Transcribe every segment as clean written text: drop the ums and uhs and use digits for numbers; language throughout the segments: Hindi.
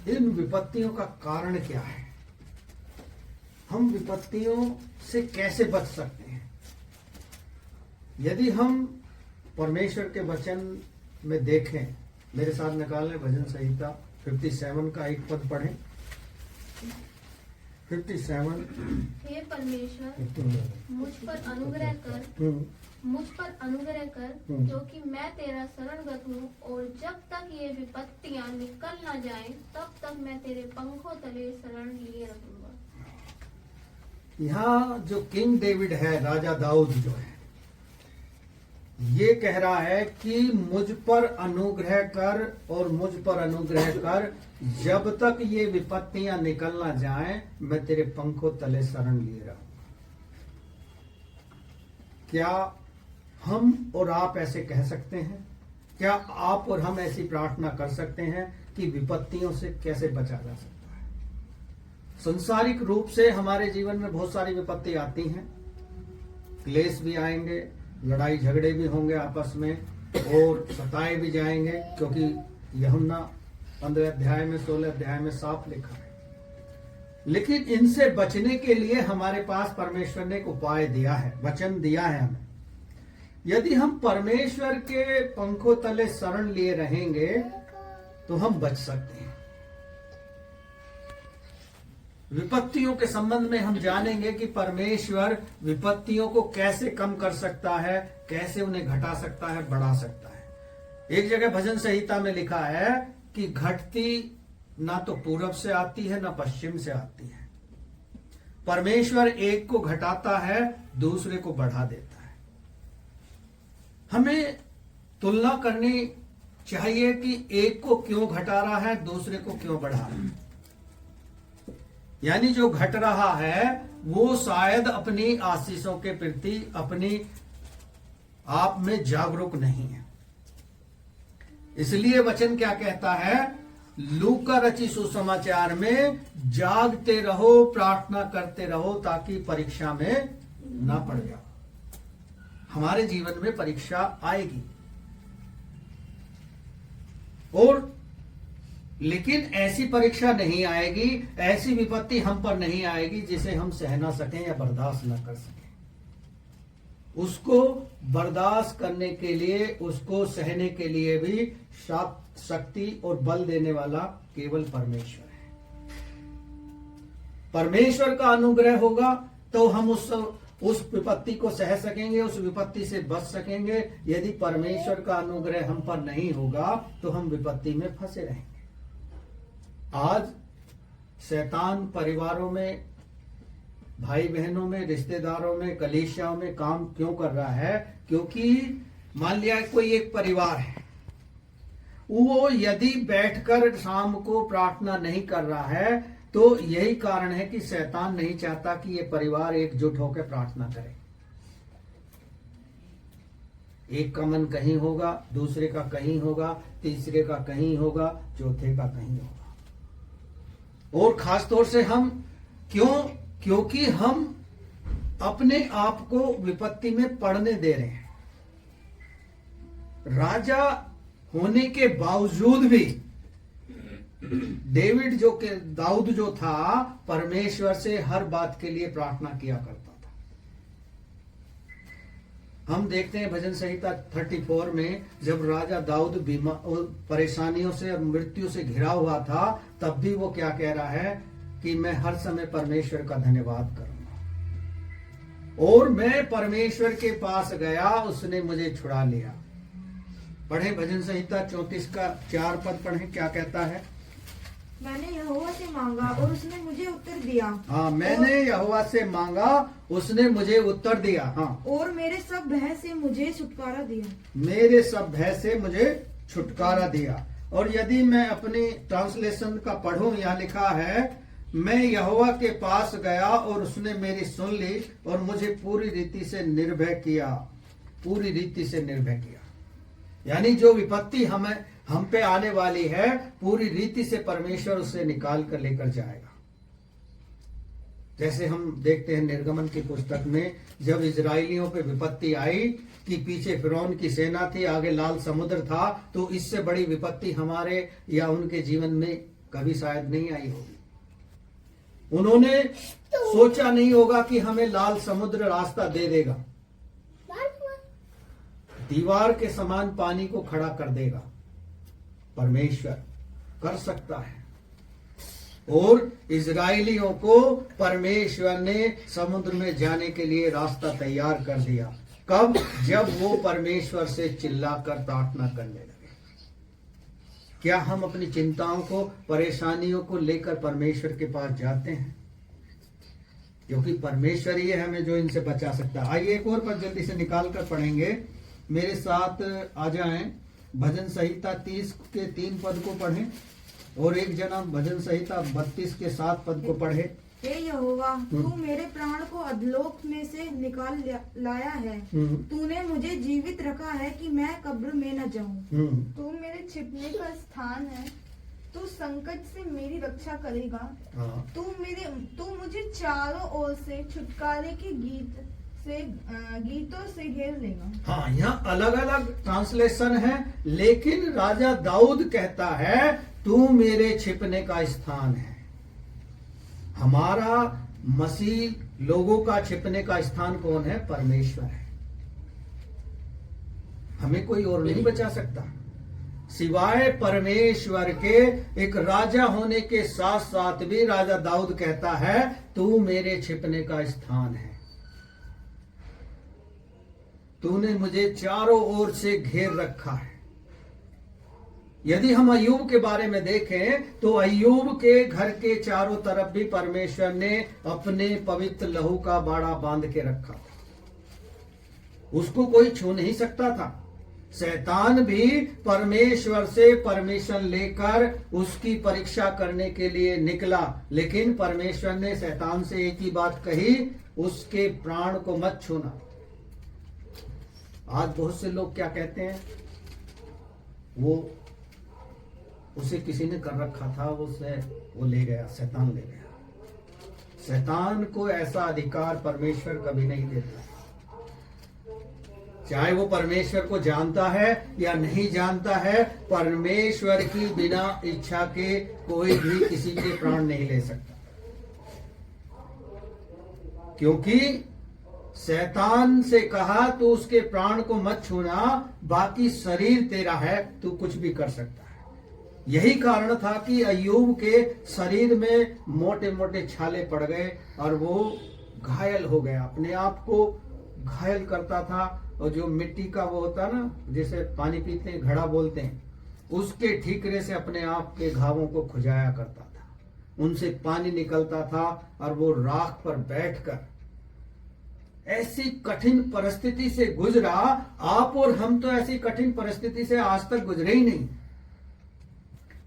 इन विपत्तियों का कारण क्या है, हम विपत्तियों से कैसे बच सकते हैं। यदि हम परमेश्वर के वचन में देखें, मेरे साथ निकालें भजन संहिता 57 का एक पद पढ़ें। 57। हे परमेश्वर, मुझ पर अनुग्रह कर क्योंकि मैं तेरा शरणगत हूँ, और जब तक ये विपत्तियां निकल न जाएं, तब तक मैं तेरे पंखों तले शरण लिए रहूंगा। यहाँ जो किंग डेविड है, राजा दाऊद जो है, ये कह रहा है कि मुझ पर अनुग्रह कर और मुझ पर अनुग्रह कर, जब तक ये विपत्तियां निकल ना जाएं, मैं तेरे पंखों तले शरण लिए रहूंगा। क्या हम और आप ऐसे कह सकते हैं? क्या आप और हम ऐसी प्रार्थना कर सकते हैं कि विपत्तियों से कैसे बचा जा सकता है? संसारिक रूप से हमारे जीवन में बहुत सारी विपत्ति आती हैं, क्लेश भी आएंगे, लड़ाई झगड़े भी होंगे आपस में, और सताए भी जाएंगे, क्योंकि यूहन्ना 15 अध्याय में 16 अध्याय में साफ लिखा है। लेकिन इनसे बचने के लिए हमारे पास परमेश्वर ने एक उपाय दिया है, वचन दिया है हमें। यदि हम परमेश्वर के पंखों तले शरण लिए रहेंगे तो हम बच सकते हैं। विपत्तियों के संबंध में हम जानेंगे कि परमेश्वर विपत्तियों को कैसे कम कर सकता है, कैसे उन्हें घटा सकता है, बढ़ा सकता है। एक जगह भजन संहिता में लिखा है कि घटती ना तो पूरब से आती है ना पश्चिम से आती है। परमेश्वर एक को घटाता है, दूसरे को बढ़ा देता है। हमें तुलना करनी चाहिए कि एक को क्यों घटा रहा है, दूसरे को क्यों बढ़ा रहा है। यानी जो घट रहा है वो शायद अपनी आशीषों के प्रति अपनी आप में जागरूक नहीं है। इसलिए वचन क्या कहता है, लूका रची सुसमाचार में, जागते रहो, प्रार्थना करते रहो, ताकि परीक्षा में ना पड़ जाओ। हमारे जीवन में परीक्षा आएगी, और लेकिन ऐसी परीक्षा नहीं आएगी, ऐसी विपत्ति हम पर नहीं आएगी जिसे हम सह ना सकें या बर्दाश्त न कर सकें। उसको बर्दाश्त करने के लिए, उसको सहने के लिए भी शक्ति और बल देने वाला केवल परमेश्वर है। परमेश्वर का अनुग्रह होगा तो हम उस विपत्ति को सह सकेंगे, उस विपत्ति से बच सकेंगे। यदि परमेश्वर का अनुग्रह हम पर नहीं होगा तो हम विपत्ति में फंसे रहेंगे। आज शैतान परिवारों में, भाई बहनों में, रिश्तेदारों में, कलीसियाओं में काम क्यों कर रहा है? क्योंकि मान लिया कोई एक परिवार है, वो यदि बैठकर शाम को प्रार्थना नहीं कर रहा है तो यही कारण है कि शैतान नहीं चाहता कि ये परिवार एकजुट होकर प्रार्थना करे। एक का मन कहीं होगा, दूसरे का कहीं होगा, तीसरे का कहीं होगा, चौथे का कहीं होगा। और खास तौर से हम क्योंकि हम अपने आप को विपत्ति में पड़ने दे रहे हैं। राजा होने के बावजूद भी दाऊद जो था, परमेश्वर से हर बात के लिए प्रार्थना किया करता था। हम देखते हैं भजन संहिता 34 में, जब राजा दाऊद परेशानियों से और मृत्यु से घिरा हुआ था, तब भी वो क्या कह रहा है कि मैं हर समय परमेश्वर का धन्यवाद करूंगा, और मैं परमेश्वर के पास गया, उसने मुझे छुड़ा लिया। पढ़े भजन संहिता 34 का 4 पद पढ़े, क्या कहता है? मैंने यहोवा से मांगा और उसने मुझे उत्तर दिया। हाँ, मैंने यहोवा से मांगा, उसने मुझे उत्तर दिया। हाँ, और मेरे सब भय से मुझे छुटकारा दिया। मेरे सब भय से मुझे छुटकारा दिया। और यदि मैं अपनी ट्रांसलेशन का पढ़ूं, यहाँ लिखा है, मैं यहोवा के पास गया और उसने मेरी सुन ली और मुझे पूरी रीति से निर्भय किया। पूरी रीति से निर्भय किया, यानी जो विपत्ति हम पे आने वाली है, पूरी रीति से परमेश्वर उसे निकाल कर लेकर जाएगा। जैसे हम देखते हैं निर्गमन की पुस्तक में, जब इजराइलियों पे विपत्ति आई कि पीछे फिरौन की सेना थी, आगे लाल समुद्र था, तो इससे बड़ी विपत्ति हमारे या उनके जीवन में कभी शायद नहीं आई होगी। उन्होंने सोचा नहीं होगा कि हमें लाल समुद्र रास्ता दे देगा, दीवार के समान पानी को खड़ा कर देगा। परमेश्वर कर सकता है। और इजराइलियों को परमेश्वर ने समुद्र में जाने के लिए रास्ता तैयार कर दिया। कब? जब वो परमेश्वर से चिल्लाकर प्रार्थना करने लगे। क्या हम अपनी चिंताओं को, परेशानियों को लेकर परमेश्वर के पास जाते हैं? क्योंकि परमेश्वर ही है हमें जो इनसे बचा सकता है। आइए एक और पद जल्दी से निकाल कर पढ़ेंगे। मेरे साथ आ जाएं। भजन संहिता 30 के 3 पद को पढ़ें और एक जना भजन संहिता 32 के 7 पद को पढ़े। हे यहोवा, तू मेरे प्राण को अधलोक में से निकाल लाया है। तूने मुझे जीवित रखा है कि मैं कब्र में न जाऊं। तू मेरे छिपने का स्थान है। तू संकट से मेरी रक्षा करेगा। तू मुझे चारों ओर से छुटकारे के गीतों से घेर लेगा। हाँ, यहाँ अलग अलग ट्रांसलेशन है, लेकिन राजा दाऊद कहता है तू मेरे छिपने का स्थान है। हमारा मसीह लोगों का छिपने का स्थान कौन है? परमेश्वर है। हमें कोई और नहीं बचा सकता सिवाय परमेश्वर के। एक राजा होने के साथ साथ भी राजा दाऊद कहता है तू मेरे छिपने का स्थान है। तूने मुझे चारों ओर से घेर रखा है। यदि हम अय्यूब के बारे में देखें तो अय्यूब के घर के चारों तरफ भी परमेश्वर ने अपने पवित्र लहू का बाड़ा बांध के रखा था। उसको कोई छू नहीं सकता था। शैतान भी परमेश्वर से परमिशन लेकर उसकी परीक्षा करने के लिए निकला, लेकिन परमेश्वर ने शैतान से एक ही बात कही, उसके प्राण को मत छूना। आज बहुत से लोग क्या कहते हैं, उसे किसी ने कर रखा था, वो ले गया, शैतान ले गया। शैतान को ऐसा अधिकार परमेश्वर कभी नहीं देता। चाहे वो परमेश्वर को जानता है या नहीं जानता है, परमेश्वर की बिना इच्छा के कोई भी किसी के प्राण नहीं ले सकता। क्योंकि शैतान से कहा तू उसके प्राण को मत छूना, बाकी शरीर तेरा है, तू कुछ भी कर सकता है। यही कारण था कि अय्यूब के शरीर में मोटे मोटे छाले पड़ गए और वो घायल हो गया, अपने आप को घायल करता था। और जो मिट्टी का वो होता ना, जिसे पानी पीते हैं घड़ा बोलते हैं, उसके ठीकरे से अपने आप के घावों को खुजाया करता था। उनसे पानी निकलता था और वो राख पर बैठकर ऐसी कठिन परिस्थिति से गुजरा। आप और हम तो ऐसी कठिन परिस्थिति से आज तक गुजरे ही नहीं।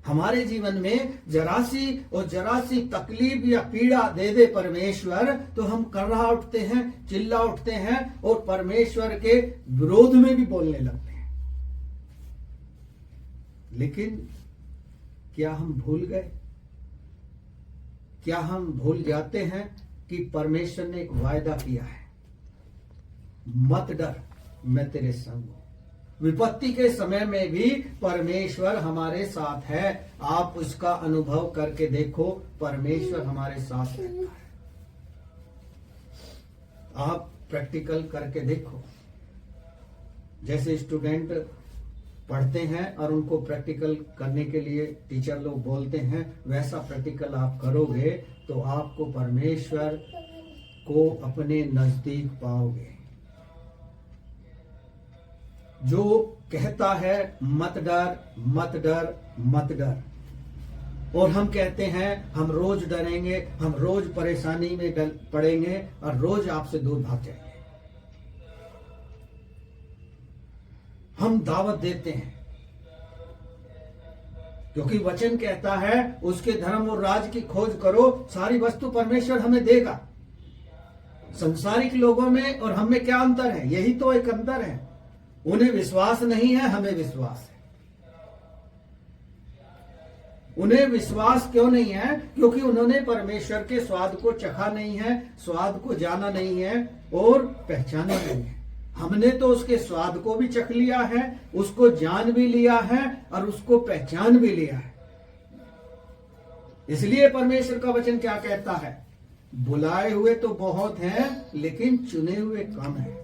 हमारे जीवन में जरा सी तकलीफ या पीड़ा दे दे परमेश्वर, तो हम कर्रा उठते हैं, चिल्ला उठते हैं और परमेश्वर के विरोध में भी बोलने लगते हैं। लेकिन क्या हम भूल गए? क्या हम भूल जाते हैं कि परमेश्वर ने एक वायदा किया है, मत डर, मैं तेरे संग हूं। विपत्ति के समय में भी परमेश्वर हमारे साथ है। आप उसका अनुभव करके देखो, परमेश्वर हमारे साथ रहता है। आप प्रैक्टिकल करके देखो। जैसे स्टूडेंट पढ़ते हैं और उनको प्रैक्टिकल करने के लिए टीचर लोग बोलते हैं, वैसा प्रैक्टिकल आप करोगे तो आपको परमेश्वर को अपने नजदीक पाओगे। जो कहता है मत डर, मत डर, मत डर, और हम कहते हैं हम रोज डरेंगे, हम रोज परेशानी में पड़ेंगे और रोज आपसे दूर भाग जाएंगे। हम दावत देते हैं क्योंकि वचन कहता है उसके धर्म और राज की खोज करो, सारी वस्तु परमेश्वर हमें देगा। संसारिक लोगों में और हम में क्या अंतर है? यही तो एक अंतर है। उन्हें विश्वास नहीं है, हमें विश्वास है। उन्हें विश्वास क्यों नहीं है? क्योंकि उन्होंने परमेश्वर के स्वाद को चखा नहीं है, स्वाद को जाना नहीं है और पहचाना नहीं है। हमने तो उसके स्वाद को भी चख लिया है, उसको जान भी लिया है और उसको पहचान भी लिया है। इसलिए परमेश्वर का वचन क्या कहता है, बुलाए हुए तो बहुत हैं लेकिन चुने हुए कम हैं।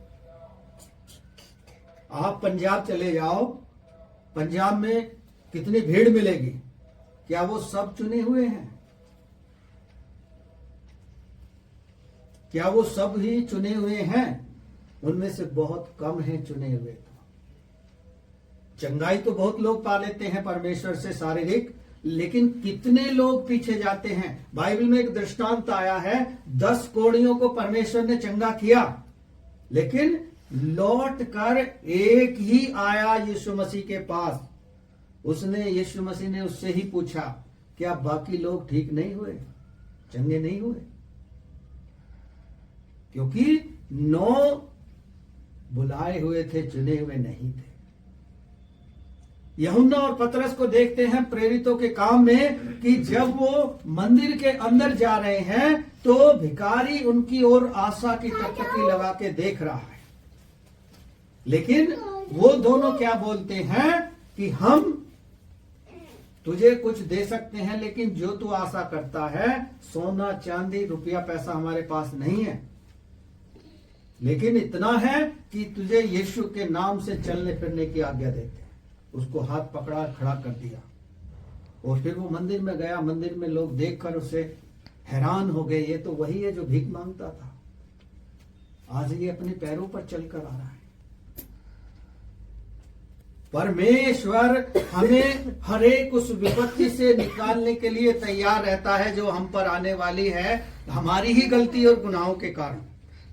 आप पंजाब चले जाओ, पंजाब में कितनी भीड़ मिलेगी, क्या वो सब चुने हुए हैं? क्या वो सब ही चुने हुए हैं? उनमें से बहुत कम हैं चुने हुए। चंगाई तो बहुत लोग पा लेते हैं परमेश्वर से शारीरिक, लेकिन कितने लोग पीछे जाते हैं। बाइबल में एक दृष्टांत आया है, 10 कोढ़ियों को परमेश्वर ने चंगा किया, लेकिन लौट कर एक ही आया यीशु मसीह के पास। उसने, यीशु मसीह ने उससे ही पूछा, क्या बाकी लोग ठीक नहीं हुए, चंगे नहीं हुए? क्योंकि 9 बुलाए हुए थे, चुने हुए नहीं थे। यूहन्ना और पतरस को देखते हैं प्रेरितों के काम में कि जब वो मंदिर के अंदर जा रहे हैं तो भिखारी उनकी ओर आशा की टकटकी लगा के देख रहा है, लेकिन वो दोनों क्या बोलते हैं कि हम तुझे कुछ दे सकते हैं, लेकिन जो तू आशा करता है, सोना चांदी रुपया पैसा हमारे पास नहीं है, लेकिन इतना है कि तुझे यीशु के नाम से चलने फिरने की आज्ञा देते हैं। उसको हाथ पकड़ा, खड़ा कर दिया, और फिर वो मंदिर में गया। मंदिर में लोग देखकर उसे हैरान हो गए, ये तो वही है जो भीख मांगता था, आज ये अपने पैरों पर चलकर आ रहा है। परमेश्वर हमें हर एक उस विपत्ति से निकालने के लिए तैयार रहता है जो हम पर आने वाली है, हमारी ही गलती और गुनाहों के कारण।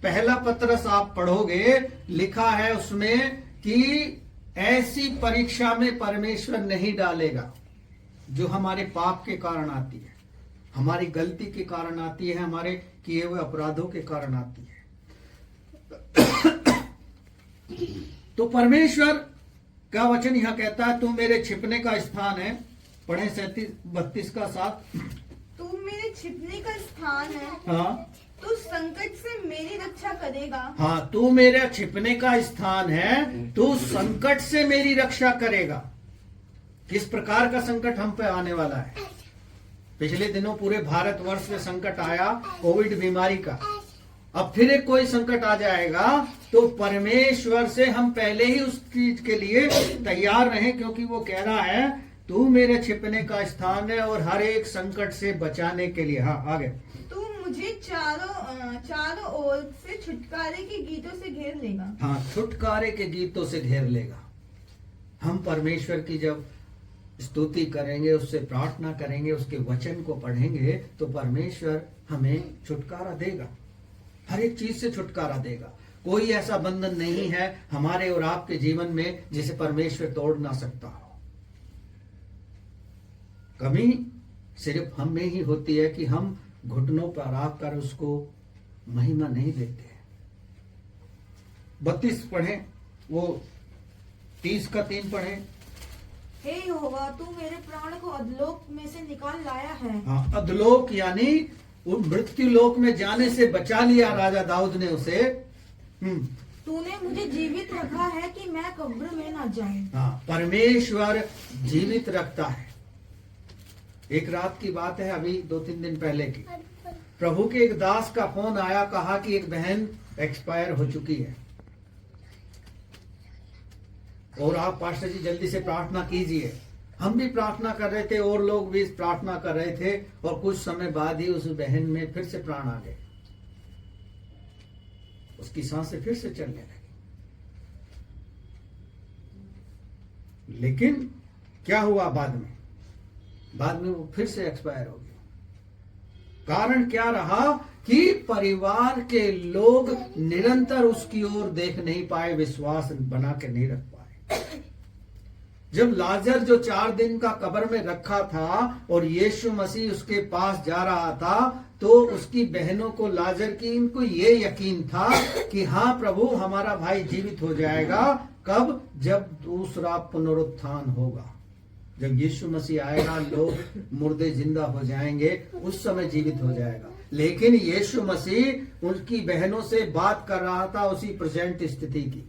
पहला पत्रस आप पढ़ोगे, लिखा है उसमें कि ऐसी परीक्षा में परमेश्वर नहीं डालेगा जो हमारे पाप के कारण आती है, हमारी गलती के कारण आती है, हमारे किए हुए अपराधों के कारण आती है। तो परमेश्वर का वचन यहां कहता है, तू मेरे छिपने का स्थान है। पढ़े 32 का 7। तू मेरे छिपने का स्थान है, हाँ, तू संकट से मेरी रक्षा करेगा। हाँ, तू मेरा छिपने का स्थान है, तू संकट से मेरी रक्षा करेगा। किस प्रकार का संकट हम पे आने वाला है? पिछले दिनों पूरे भारतवर्ष में संकट आया, कोविड बीमारी का। अब फिर एक कोई संकट आ जाएगा, तो परमेश्वर से हम पहले ही उस चीज के लिए तैयार रहें, क्योंकि वो कह रहा है तू मेरे छिपने का स्थान है और हर एक संकट से बचाने के लिए। हाँ, आगे। तू मुझे चारों ओर से छुटकारे के गीतों से घेर लेगा। हाँ, छुटकारे के गीतों से घेर लेगा। हम परमेश्वर की जब स्तुति करेंगे, उससे प्रार्थना करेंगे, उसके वचन को पढ़ेंगे, तो परमेश्वर हमें छुटकारा देगा, हर एक चीज से छुटकारा देगा। कोई ऐसा बंधन नहीं है हमारे और आपके जीवन में जिसे परमेश्वर तोड़ ना सकता हो। कमी सिर्फ हम में ही होती है कि हम घुटनों पर आकर उसको महिमा नहीं देते। 32 पढ़ें, वो 30 का 3 पढ़ें। हे यहोवा, तू मेरे प्राण को अधलोक में से निकाल लाया है। हाँ, अधलोक यानी उन मृत्यु लोक में जाने से बचा लिया राजा दाऊद ने उसे। तूने मुझे जीवित रखा है कि मैं कब्र में ना जाऊं। हाँ, परमेश्वर जीवित रखता है। एक रात की बात है, अभी 2-3 दिन पहले की। प्रभु के एक दास का फोन आया, कहा कि एक बहन एक्सपायर हो चुकी है और आप पास्टर जी जल्दी से प्रार्थना कीजिए। हम भी प्रार्थना कर रहे थे और लोग भी प्रार्थना कर रहे थे, और कुछ समय बाद ही उस बहन में फिर से प्राण आ गए, उसकी सांसें फिर से चलने लगी। लेकिन क्या हुआ बाद में वो फिर से एक्सपायर हो गया। कारण क्या रहा कि परिवार के लोग निरंतर उसकी ओर देख नहीं पाए, विश्वास बना के नहीं रख पाए। जब लाजर जो 4 दिन का कब्र में रखा था और यीशु मसीह उसके पास जा रहा था, तो उसकी बहनों को, लाजर की, इनको ये यकीन था कि हाँ प्रभु, हमारा भाई जीवित हो जाएगा। कब? जब दूसरा पुनरुत्थान होगा, जब यीशु मसीह आएगा, लोग मुर्दे जिंदा हो जाएंगे, उस समय जीवित हो जाएगा। लेकिन यीशु मसीह उनकी बहनों से बात कर रहा था उसी प्रेजेंट स्थिति की,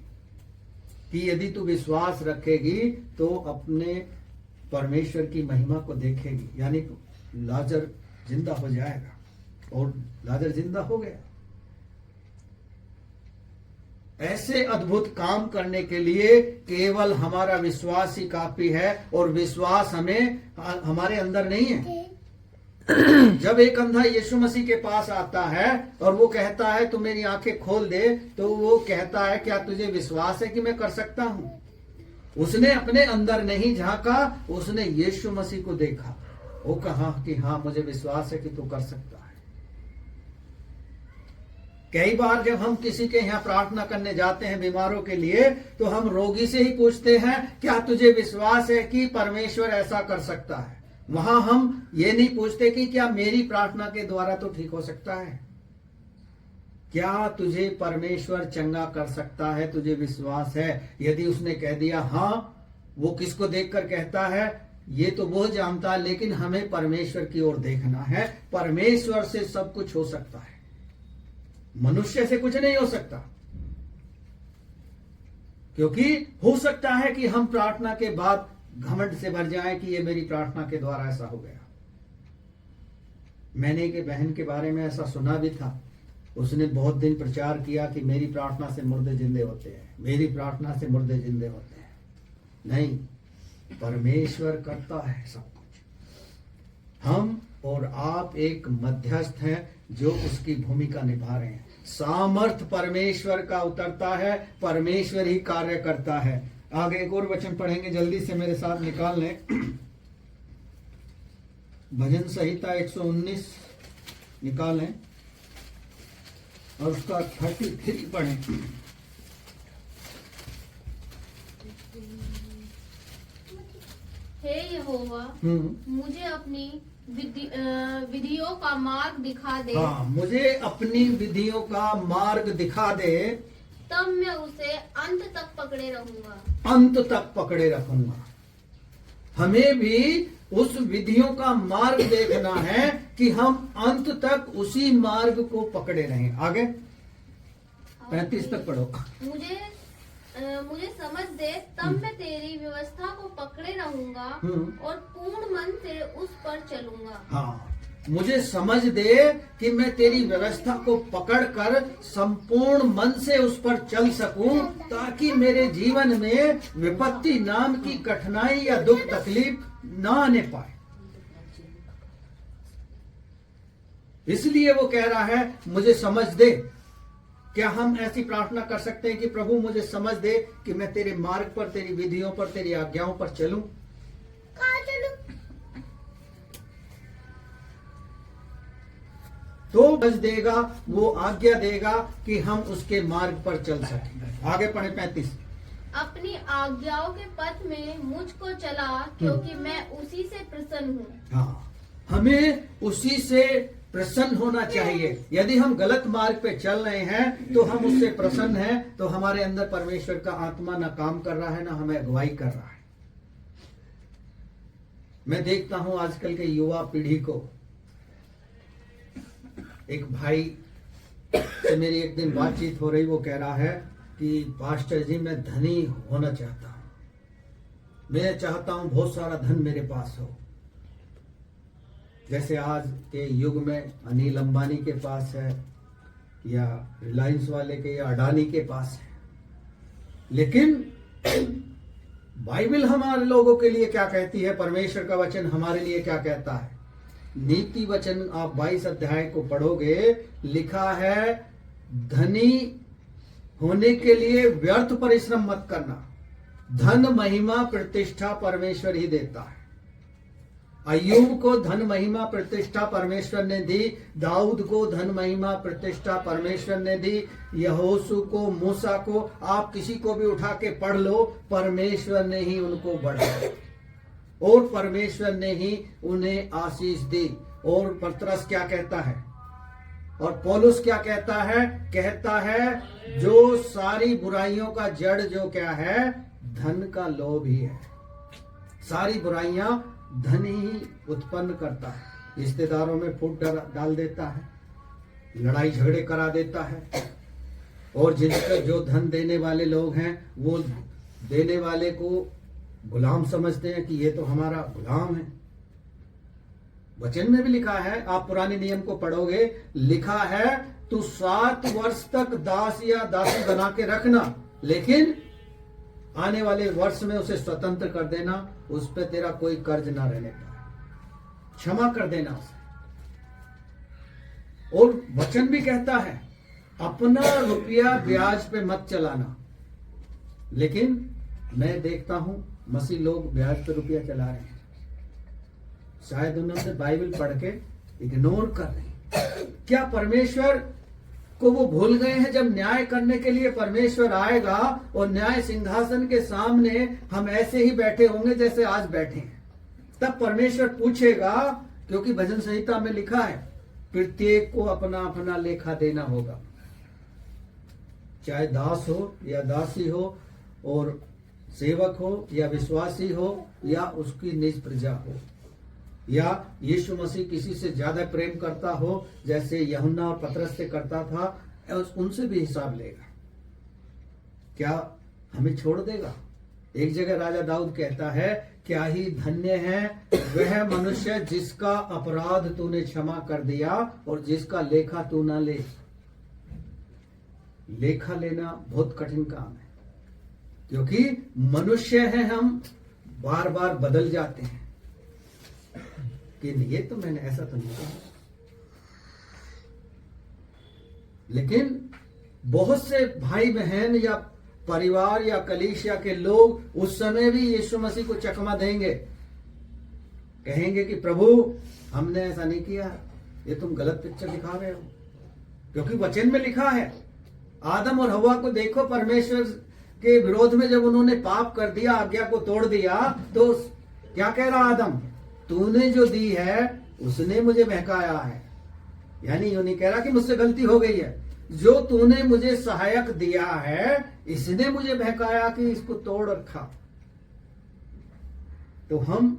कि यदि तू विश्वास रखेगी तो अपने परमेश्वर की महिमा को देखेगी। यानी लाजर जिंदा हो जाएगा। और लाजर जिंदा हो गया। ऐसे अद्भुत काम करने के लिए केवल हमारा विश्वास ही काफी है, और विश्वास हमारे अंदर नहीं है। जब एक अंधा यीशु मसीह के पास आता है और वो कहता है तू मेरी आंखें खोल दे, तो वो कहता है क्या तुझे विश्वास है कि मैं कर सकता हूं? उसने अपने अंदर नहीं झांका, उसने यीशु मसीह को देखा। वो कहा कि हाँ मुझे विश्वास है कि तू कर सकता है। कई बार जब हम किसी के यहाँ प्रार्थना करने जाते हैं बीमारों के लिए, तो हम रोगी से ही पूछते हैं क्या तुझे विश्वास है कि परमेश्वर ऐसा कर सकता है। वहां हम ये नहीं पूछते कि क्या मेरी प्रार्थना के द्वारा तो ठीक हो सकता है। क्या तुझे परमेश्वर चंगा कर सकता है? तुझे विश्वास है? यदि उसने कह दिया हाँ, वो किसको देखकर कहता है ये तो वो जानता है, लेकिन हमें परमेश्वर की ओर देखना है। परमेश्वर से सब कुछ हो सकता है, मनुष्य से कुछ नहीं हो सकता। क्योंकि हो सकता है कि हम प्रार्थना के बाद घमंड से भर जाएं कि ये मेरी प्रार्थना के द्वारा ऐसा हो गया। मैंने एक बहन के बारे में ऐसा सुना भी था। उसने बहुत दिन प्रचार किया कि मेरी प्रार्थना से मुर्दे जिंदे होते हैं, मेरी प्रार्थना से मुर्दे जिंदे होते हैं। नहीं, परमेश्वर करता है सब कुछ। हम और आप एक मध्यस्थ हैं जो उसकी भूमिका निभा रहे हैं। सामर्थ परमेश्वर का उतरता है, परमेश्वर ही कार्य करता है। आगे एक और वचन पढ़ेंगे, जल्दी से मेरे साथ निकाल लें। भजन संहिता 119 निकाल लें और उसका 33 पढ़ें। हे यहोवा, मुझे अपनी विधियों का मार्ग दिखा दे। हाँ, मुझे अपनी विधियों का मार्ग दिखा दे, तब मैं उसे अंत तक पकड़े रहूंगा। अंत तक पकड़े रखूंगा। हमें भी उस विधियों का मार्ग देखना है कि हम अंत तक उसी मार्ग को पकड़े रहें। आगे 35 तक पढ़ो। मुझे समझ दे, तब मैं तेरी व्यवस्था को पकड़े रहूंगा और पूर्ण मन से उस पर चलूंगा। हाँ, मुझे समझ दे कि मैं तेरी व्यवस्था को पकड़कर संपूर्ण मन से उस पर चल सकूं, ताकि मेरे जीवन में विपत्ति नाम की कठिनाई या दुख तकलीफ ना आने पाए। इसलिए वो कह रहा है मुझे समझ दे। क्या हम ऐसी प्रार्थना कर सकते हैं कि प्रभु मुझे समझ दे कि मैं तेरे मार्ग पर, तेरी विधियों पर, तेरी आज्ञाओं पर चलूं? तो बच देगा, वो आज्ञा देगा कि हम उसके मार्ग पर चल सकें। आगे पढ़े 35। अपनी आज्ञाओं के पथ में मुझको चला, क्योंकि मैं उसी से प्रसन्न हूँ। हाँ, हमें उसी से प्रसन्न होना चाहिए। यदि हम गलत मार्ग पे चल रहे हैं तो हम उससे प्रसन्न हैं, तो हमारे अंदर परमेश्वर का आत्मा ना काम कर रहा है, ना हमें अगुवाई कर रहा है। मैं देखता हूं आजकल के युवा पीढ़ी को। एक भाई से मेरी एक दिन बातचीत हो रही, वो कह रहा है कि पास्टर जी मैं धनी होना चाहता हूं, मैं चाहता हूं बहुत सारा धन मेरे पास हो। जैसे आज के युग में अनिल अंबानी के पास है, या रिलायंस वाले के, या अडानी के पास है। लेकिन बाइबल हमारे लोगों के लिए क्या कहती है, परमेश्वर का वचन हमारे लिए क्या कहता है? नीति वचन आप 22 अध्याय को पढ़ोगे, लिखा है धनी होने के लिए व्यर्थ परिश्रम मत करना। धन महिमा प्रतिष्ठा परमेश्वर ही देता है। अय्यूब को धन महिमा प्रतिष्ठा परमेश्वर ने दी, दाऊद को धन महिमा प्रतिष्ठा परमेश्वर ने दी, यहोशू को, मूसा को, आप किसी को भी उठा के पढ़ लो, परमेश्वर ने ही उनको बढ़ाया और परमेश्वर ने ही उन्हें आशीष दी। और पतरस क्या कहता है और पौलुस क्या कहता है? कहता है जो सारी बुराइयों का जड़ जो क्या है, धन का लोभ ही है। सारी बुराइयां धन ही उत्पन्न करता है। रिश्तेदारों में फूट डाल देता है, लड़ाई झगड़े करा देता है, और जिनका जो धन देने वाले लोग हैं वो देने वाले को गुलाम समझते हैं कि ये तो हमारा गुलाम है। वचन में भी लिखा है, आप पुराने नियम को पढ़ोगे, लिखा है तू 7 वर्ष तक दास या दासी बना के रखना, लेकिन आने वाले वर्ष में उसे स्वतंत्र कर देना, उस पर तेरा कोई कर्ज ना रहने पाए, क्षमा कर देना उसे। और वचन भी कहता है अपना रुपया ब्याज पे मत चलाना, लेकिन मैं देखता हूं मसीह लोग ब्याज पे रुपया चला रहे हैं। शायद उन्होंने बाइबल पढ़ के इग्नोर कर रहे हैं। क्या परमेश्वर को वो भूल गए हैं? जब न्याय करने के लिए परमेश्वर आएगा और न्याय सिंहासन के सामने हम ऐसे ही बैठे होंगे जैसे आज बैठे हैं, तब परमेश्वर पूछेगा, क्योंकि भजन संहिता में लिखा है प्रत्येक को अपना अपना लेखा देना होगा, चाहे दास हो या दासी हो, और सेवक हो या विश्वासी हो या उसकी निज प्रजा हो, या यीशु मसीह किसी से ज्यादा प्रेम करता हो जैसे यूहन्ना और पतरस से करता था, उनसे भी हिसाब लेगा। क्या हमें छोड़ देगा? एक जगह राजा दाऊद कहता है, क्या ही धन्य है वह मनुष्य जिसका अपराध तूने क्षमा कर दिया और जिसका लेखा तू ना ले। लेखा लेना बहुत कठिन काम है, क्योंकि मनुष्य हैं हम, बार बार बदल जाते हैं कि ये तो मैंने ऐसा तो नहीं कहा। लेकिन बहुत से भाई बहन या परिवार या कलीसिया के लोग उस समय भी यीशु मसीह को चकमा देंगे, कहेंगे कि प्रभु हमने ऐसा नहीं किया, ये तुम गलत पिक्चर दिखा रहे हो। क्योंकि वचन में लिखा है, आदम और हवा को देखो, परमेश्वर के विरोध में जब उन्होंने पाप कर दिया, आज्ञा को तोड़ दिया, तो क्या कह रहा आदम, तूने जो दी है उसने मुझे बहकाया है। यानी यूं नहीं कह रहा कि मुझसे गलती हो गई है, जो तूने मुझे सहायक दिया है इसने मुझे बहकाया कि इसको तोड़ रखा। तो हम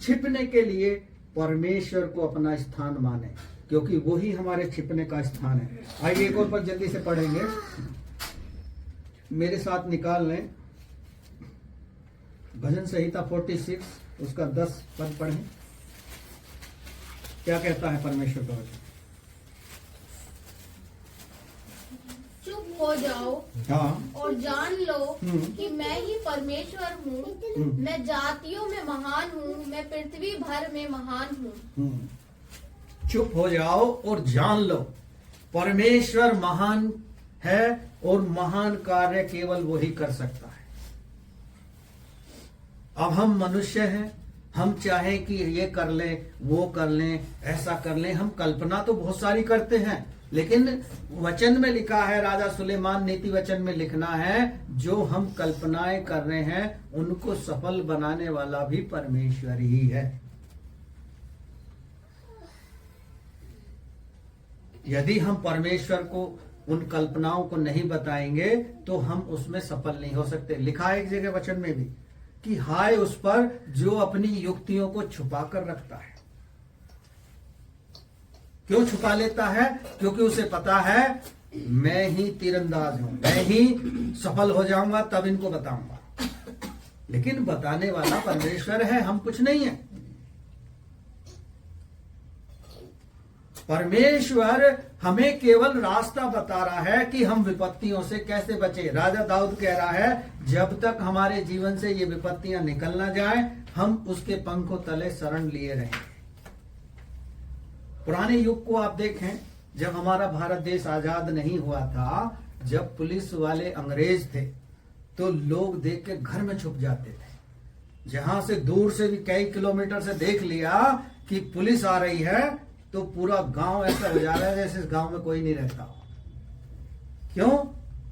छिपने के लिए परमेश्वर को अपना स्थान माने, क्योंकि वही हमारे छिपने का स्थान है। आइए एक और पद जल्दी से पढ़ेंगे, मेरे साथ निकाल लें भजन संहिता 46 उसका 10 पद पढ़ें। क्या कहता है परमेश्वर का वचन? चुप हो जाओ हाँ, और जान लो कि मैं ही परमेश्वर हूँ। मैं जातियों में महान हूँ, मैं पृथ्वी भर में महान हूँ। चुप हो जाओ और जान लो परमेश्वर महान है और महान कार्य केवल वही कर सकता है। अब हम मनुष्य हैं, हम चाहें कि ये कर लें, वो कर लें, ऐसा कर लें, हम कल्पना तो बहुत सारी करते हैं, लेकिन वचन में लिखा है, राजा सुलेमान नीति वचन में लिखना है, जो हम कल्पनाएं कर रहे हैं उनको सफल बनाने वाला भी परमेश्वर ही है। यदि हम परमेश्वर को उन कल्पनाओं को नहीं बताएंगे तो हम उसमें सफल नहीं हो सकते। लिखा है एक जगह वचन में भी कि हाय उस पर जो अपनी युक्तियों को छुपा कर रखता है। क्यों छुपा लेता है? क्योंकि उसे पता है मैं ही तीरंदाज हूं, मैं ही सफल हो जाऊंगा तब इनको बताऊंगा। लेकिन बताने वाला परमेश्वर है, हम कुछ नहीं है। परमेश्वर हमें केवल रास्ता बता रहा है कि हम विपत्तियों से कैसे बचे। राजा दाऊद कह रहा है, जब तक हमारे जीवन से ये विपत्तियां निकल ना जाए, हम उसके पंखों तले शरण लिए रहेंगे। पुराने युग को आप देखें, जब हमारा भारत देश आजाद नहीं हुआ था, जब पुलिस वाले अंग्रेज थे, तो लोग देख के घर में छुप जाते थे। जहां से दूर से भी कई किलोमीटर से देख लिया कि पुलिस आ रही है, तो पूरा गांव ऐसा हो जा रहा है जैसे इस गांव में कोई नहीं रहता। क्यों?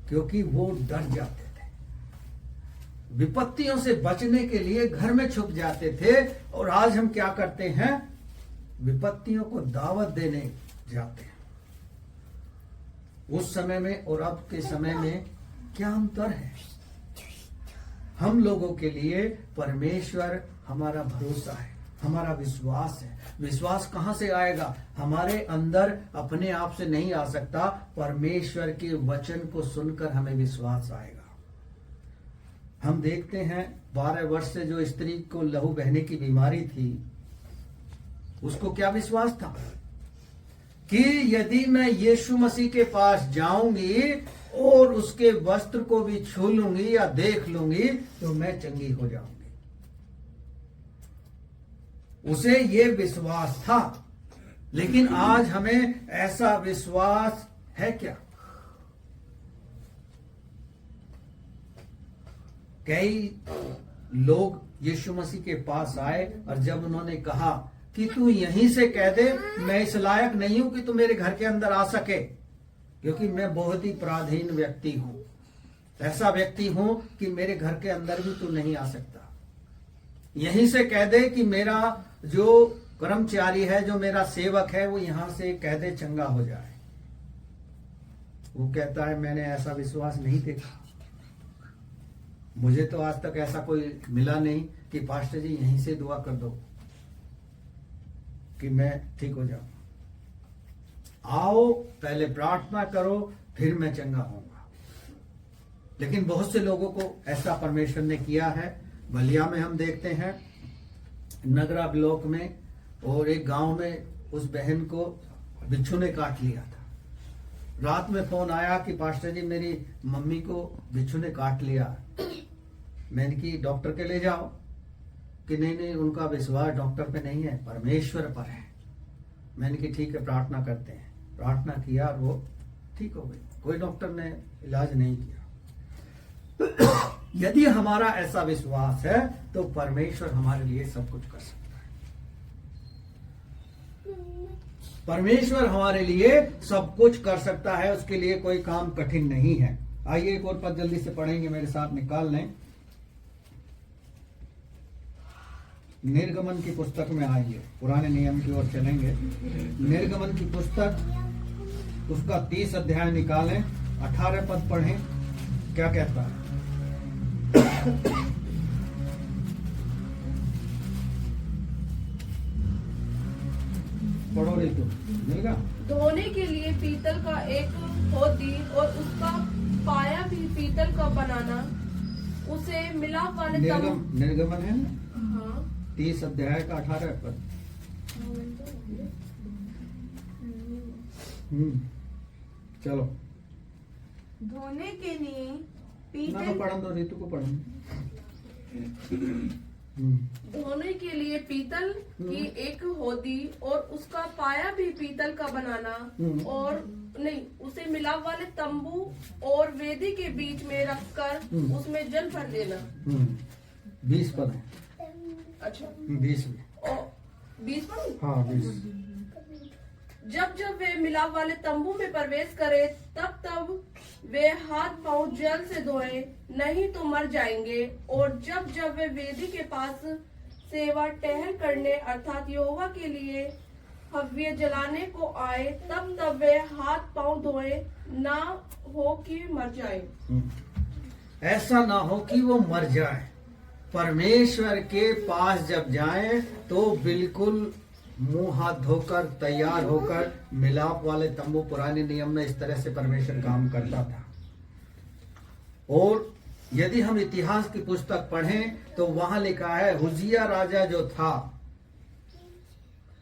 क्योंकि वो डर जाते थे, विपत्तियों से बचने के लिए घर में छुप जाते थे। और आज हम क्या करते हैं? विपत्तियों को दावत देने जाते हैं। उस समय में और अब के समय में क्या अंतर है? हम लोगों के लिए परमेश्वर हमारा भरोसा है, हमारा विश्वास है। विश्वास कहां से आएगा? हमारे अंदर अपने आप से नहीं आ सकता, परमेश्वर के वचन को सुनकर हमें विश्वास आएगा। हम देखते हैं 12 वर्ष से जो स्त्री को लहू बहने की बीमारी थी, उसको क्या विश्वास था कि यदि मैं यीशु मसीह के पास जाऊंगी और उसके वस्त्र को भी छू लूंगी या देख लूंगी तो मैं चंगी हो जाऊंगी। उसे ये विश्वास था। लेकिन आज हमें ऐसा विश्वास है क्या? कई लोग यीशु मसीह के पास आए और जब उन्होंने कहा कि तू यहीं से कह दे, मैं इस लायक नहीं हूं कि तू मेरे घर के अंदर आ सके, क्योंकि मैं बहुत ही पराधीन व्यक्ति हूं, ऐसा व्यक्ति हूं कि मेरे घर के अंदर भी तू नहीं आ सकता। यहीं से कह दे कि मेरा जो कर्मचारी है, जो मेरा सेवक है, वो यहां से कह दे चंगा हो जाए। वो कहता है मैंने ऐसा विश्वास नहीं देखा, मुझे तो आज तक ऐसा कोई मिला नहीं कि पास्टर जी यहीं से दुआ कर दो कि मैं ठीक हो जाऊं। आओ पहले प्रार्थना करो फिर मैं चंगा होऊंगा। लेकिन बहुत से लोगों को ऐसा परमेश्वर ने किया है। बलिया में हम देखते हैं, नगरा ब्लॉक में और एक गांव में उस बहन को बिच्छू ने काट लिया था। रात में फोन आया कि पास्टर जी मेरी मम्मी को बिच्छू ने काट लिया। मैंने कि डॉक्टर के ले जाओ, कि नहीं उनका विश्वास डॉक्टर पे नहीं है, परमेश्वर पर है। मैंने कि ठीक है प्रार्थना करते हैं। प्रार्थना किया और वो ठीक हो गई, कोई डॉक्टर ने इलाज नहीं किया। यदि हमारा ऐसा विश्वास है तो परमेश्वर हमारे लिए सब कुछ कर सकता है। परमेश्वर हमारे लिए सब कुछ कर सकता है, उसके लिए कोई काम कठिन नहीं है। आइए एक और पद जल्दी से पढ़ेंगे, मेरे साथ निकाल लें। निर्गमन की पुस्तक में आइए, पुराने नियम की ओर चलेंगे। निर्गमन की पुस्तक उसका 30 अध्याय निकालें, 18 पद पढ़ें, क्या कहता है। पढ़ो ऋतु, मिलेगा। धोने के लिए पीतल का एक होदी और उसका पाया भी पीतल का बनाना, उसे मिलाप वाले निर्गमन है ना, हाँ 30 अध्याय का 18 पद। चलो धोने के लिए ना पीतल तो पढ़न दो, ऋतु को पढ़न। धोने के लिए पीतल की एक होदी और उसका पाया भी पीतल का बनाना, और नहीं उसे मिलाप वाले तंबू और वेदी के बीच में रखकर उसमें जल भर देना। 20 पद है। अच्छा 20 में, और 20 पद। हाँ 20। जब जब वे मिलाप वाले तंबू में प्रवेश करे तब तब वे हाथ पांव जल से धोए, नहीं तो मर जाएंगे। और जब जब वे वेदी के पास सेवा टहल करने अर्थात यहोवा के लिए हव्य जलाने को आए तब तब वे हाथ पांव धोए, ना हो कि मर जाए। ऐसा ना हो कि वो मर जाए। परमेश्वर के पास जब जाए तो बिल्कुल मुंह हाथ धोकर तैयार होकर, मिलाप वाले तंबू पुराने नियम में इस तरह से परमेश्वर काम करता था। और यदि हम इतिहास की पुस्तक पढ़ें तो वहां लिखा है हुजिया राजा जो था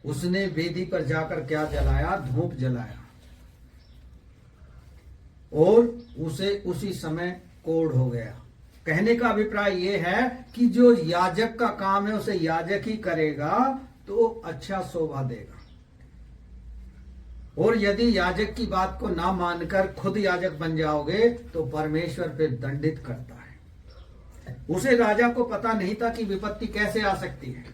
उसने वेदी पर जाकर क्या जलाया, धूप जलाया, और उसे उसी समय कोढ़ हो गया। कहने का अभिप्राय यह है कि जो याजक का काम है उसे याजक ही करेगा तो अच्छा शोभा देगा। और यदि याजक की बात को ना मानकर खुद याजक बन जाओगे तो परमेश्वर फिर दंडित करता है। उसे राजा को पता नहीं था कि विपत्ति कैसे आ सकती है।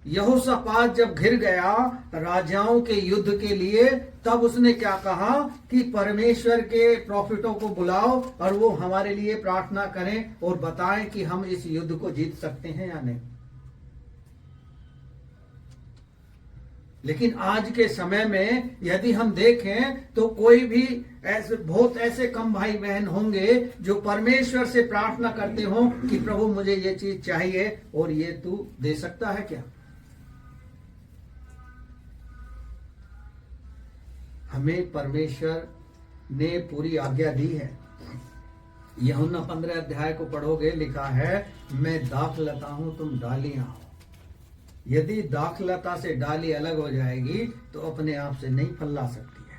यहोशापात जब घिर गया राजाओं के युद्ध के लिए, तब उसने क्या कहा कि परमेश्वर के प्रॉफिटों को बुलाओ और वो हमारे लिए प्रार्थना करें और बताएं कि हम इस युद्ध को जीत सकते हैं या नहीं। लेकिन आज के समय में यदि हम देखें तो कोई भी ऐसे बहुत ऐसे कम भाई बहन होंगे जो परमेश्वर से प्रार्थना करते हो कि प्रभु मुझे ये चीज चाहिए और ये तू दे सकता है क्या। हमें परमेश्वर ने पूरी आज्ञा दी है। यूहन्ना 15 अध्याय को पढ़ोगे, लिखा है मैं दाखलता हूं तुम डालियां हो। यदि दाखलता से डाली अलग हो जाएगी तो अपने आप से नहीं फैला सकती है।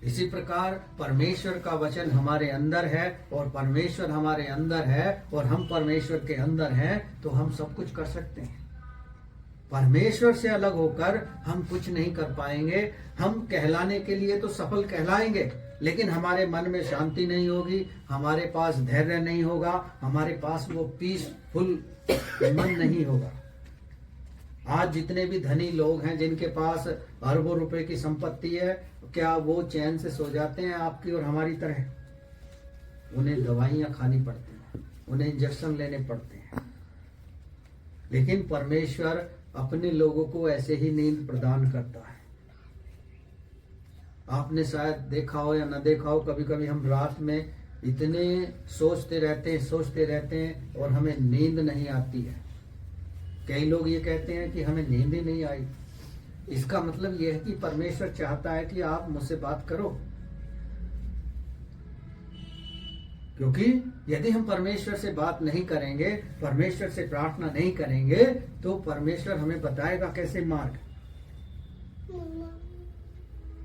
इसी प्रकार परमेश्वर का वचन हमारे अंदर है और परमेश्वर हमारे अंदर है और हम परमेश्वर के अंदर हैं तो हम सब कुछ कर सकते हैं। परमेश्वर से अलग होकर हम कुछ नहीं कर पाएंगे। हम कहलाने के लिए तो सफल कहलाएंगे, लेकिन हमारे मन में शांति नहीं होगी, हमारे पास धैर्य नहीं होगा, हमारे पास वो पीसफुल मन नहीं होगा। आज जितने भी धनी लोग हैं जिनके पास अरबों रुपए की संपत्ति है, क्या वो चैन से सो जाते हैं आपकी और हमारी तरह? उन्हें दवाइयां खानी पड़ती हैं, उन्हें इंजेक्शन लेने पड़ते हैं। लेकिन परमेश्वर अपने लोगों को ऐसे ही नींद प्रदान करता है। आपने शायद देखा हो या न देखा हो, कभी कभी हम रात में इतने सोचते रहते हैं और हमें नींद नहीं आती है। कई लोग ये कहते हैं कि हमें नींद ही नहीं आई। इसका मतलब यह है कि परमेश्वर चाहता है कि आप मुझसे बात करो, क्योंकि यदि हम परमेश्वर से बात नहीं करेंगे, परमेश्वर से प्रार्थना नहीं करेंगे, तो परमेश्वर हमें बताएगा कैसे मार्ग।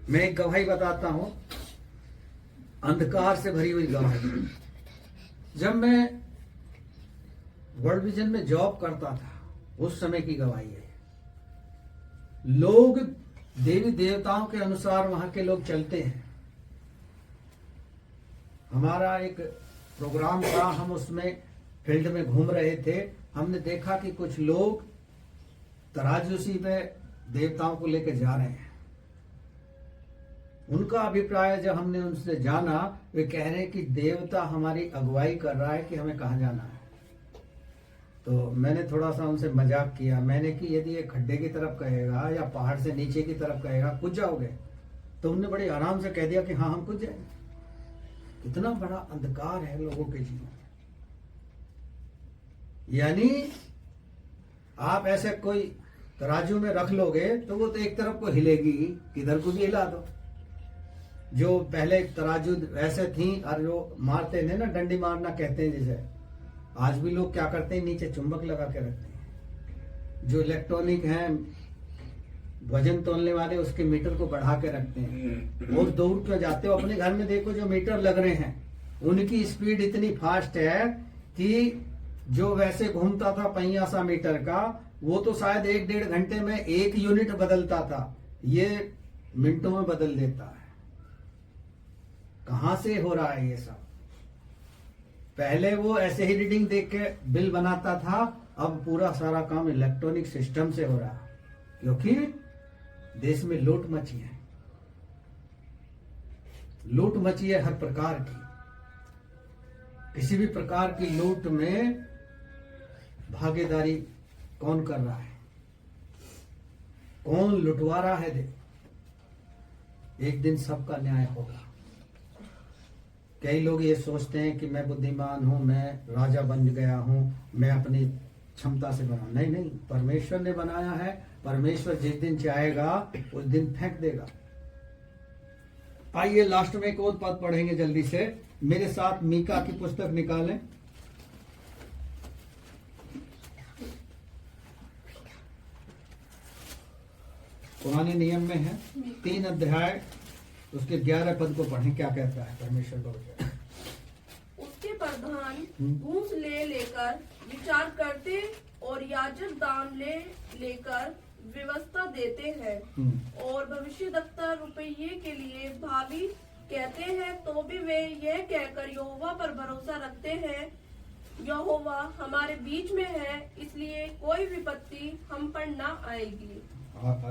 मैं एक गवाही बताता हूं, अंधकार से भरी हुई गवाही। जब मैं वर्ल्ड विजन में जॉब करता था, उस समय की गवाही है। लोग देवी देवताओं के अनुसार वहां के लोग चलते हैं। हमारा एक प्रोग्राम था, हम उसमें फील्ड में घूम रहे थे। हमने देखा कि कुछ लोग तराजूसी पे देवताओं को लेकर जा रहे हैं। उनका अभिप्राय जब हमने उनसे जाना, वे कह रहे हैं कि देवता हमारी अगुवाई कर रहा है कि हमें कहाँ जाना है। तो मैंने थोड़ा सा उनसे मजाक किया। मैंने कि यदि ये खड्डे की तरफ कहेगा या पहाड़ से नीचे की तरफ कहेगा, कूद जाओगे? तो उन्होंने बड़े आराम से कह दिया कि हाँ, हम कूद जाएंगे। कितना बड़ा अंधकार है लोगों के जीवन में। यानी आप ऐसे कोई तराजू में रख लोगे तो वो तो एक तरफ को हिलेगी, किधर को भी हिला दो। जो पहले तराजू ऐसे थी और जो मारते थे ना, डंडी मारना कहते हैं जिसे, आज भी लोग क्या करते हैं, नीचे चुंबक लगा के रखते हैं। जो इलेक्ट्रॉनिक हैं वजन तोलने वाले, उसके मीटर को बढ़ा के रखते हैं। और दौड़ क्यों जाते हो? अपने घर में देखो जो मीटर लग रहे हैं, उनकी स्पीड इतनी फास्ट है कि जो वैसे घूमता था पहिया सा मीटर का, वो तो शायद 1-1.5 घंटे में 1 यूनिट बदलता था, ये मिनटों में बदल देता है। कहां से हो रहा है ये सब? पहले वो ऐसे ही रीडिंग देख के बिल बनाता था, अब पूरा सारा काम इलेक्ट्रॉनिक सिस्टम से हो रहा है, क्योंकि देश में लूट मची है। लूट मची है हर प्रकार की। किसी भी प्रकार की लूट में भागीदारी कौन कर रहा है, कौन लुटवा रहा है? एक दिन सबका न्याय होगा। कई लोग ये सोचते हैं कि मैं बुद्धिमान हूं, मैं राजा बन गया हूं, मैं अपनी क्षमता से बना। नहीं नहीं, परमेश्वर ने बनाया है। परमेश्वर जिस दिन चाहेगा उस दिन फेंक देगा। आइए लास्ट में एक और पद पढ़ेंगे जल्दी से। मेरे साथ मीका की पुस्तक निकालें। पुराने नियम में है 3 अध्याय, उसके 11 पद को पढ़ें। क्या कहता है परमेश्वर का वचन? उसके प्रधान घूस लेकर विचार करते और याजक दाम लेकर व्यवस्था देते हैं और भविष्यद्वक्ता रुपये के लिए भावी कहते हैं, तो भी वे यह कहकर यहोवा पर भरोसा रखते हैं, यहोवा हमारे बीच में है, इसलिए कोई विपत्ति हम पर न आएगी।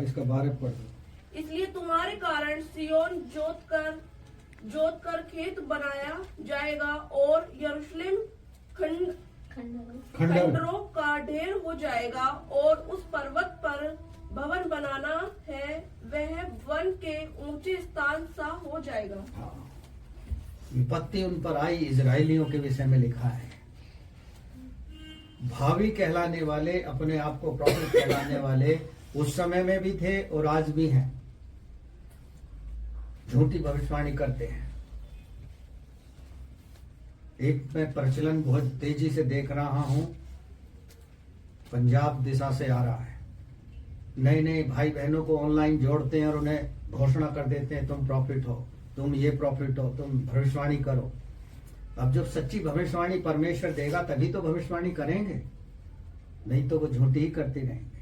इसका 12 पढ़। इसलिए तुम्हारे कारण सियोन जोत कर खेत बनाया जाएगा और यरूशलेम खंडरों का ढेर हो जाएगा, और उस पर्वत पर भवन बनाना है, वह वन के ऊंचे स्थान सा हो जाएगा। विपत्ति उन पर आई, इजरायलियों के विषय में लिखा है। भावी कहलाने वाले, अपने आप को प्रॉफिट कहलाने वाले उस समय में भी थे और आज भी हैं। झूठी भविष्यवाणी करते हैं। एक मैं प्रचलन बहुत तेजी से देख रहा हूं पंजाब दिशा से आ रहा है। नए नए भाई बहनों को ऑनलाइन जोड़ते हैं और उन्हें घोषणा कर देते हैं तुम प्रॉफिट हो, तुम ये प्रॉफिट हो, तुम भविष्यवाणी करो। अब जब सच्ची भविष्यवाणी परमेश्वर देगा तभी तो भविष्यवाणी करेंगे, नहीं तो वो झूठी ही करते रहेंगे।